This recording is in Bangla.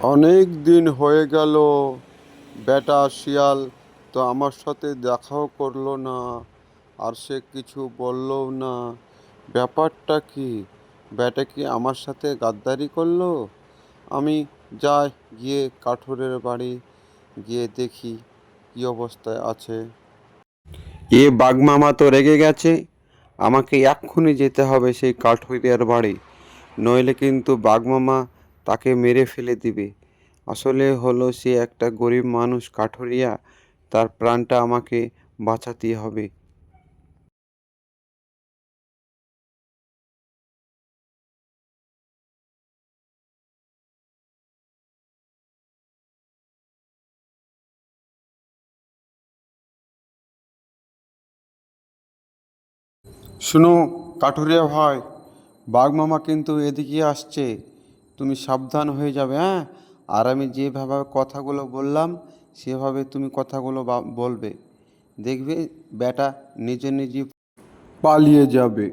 অনেক দিন হয়ে গেল, বেটা শিয়াল তো আমার সাথে দেখাও করলো না, আর সে কিছু বললও না। ব্যাপারটা কি? বেটা কি আমার সাথে গাদ্দারি করলো? আমি যাই, গিয়ে কাঠুরের বাড়ি গিয়ে দেখি কি অবস্থায় আছে। বাঘমামা তো রেগে গেছে, আমাকে এক্ষুনি যেতে হবে সেই কাঠুরিয়ার বাড়ি, নইলে কিন্তু বাঘমামা তাকে মেরে ফেলে দিবে। আসলে হলো সে একটা গরিব মানুষ কাঠুরিয়া, তার প্রাণটা আমাকে বাঁচাতেই হবে। শুনো কাঠুরিয়া ভাই, বাঘমামা কিন্তু এদিকে আসছে, তুমি সাবধান হয়ে যাবে, হ্যাঁ? আর আমি যেভাবে কথাগুলো বললাম সেভাবে তুমি কথাগুলো বলবে, দেখবে বেটা নিজে নিজে পালিয়ে যাবে।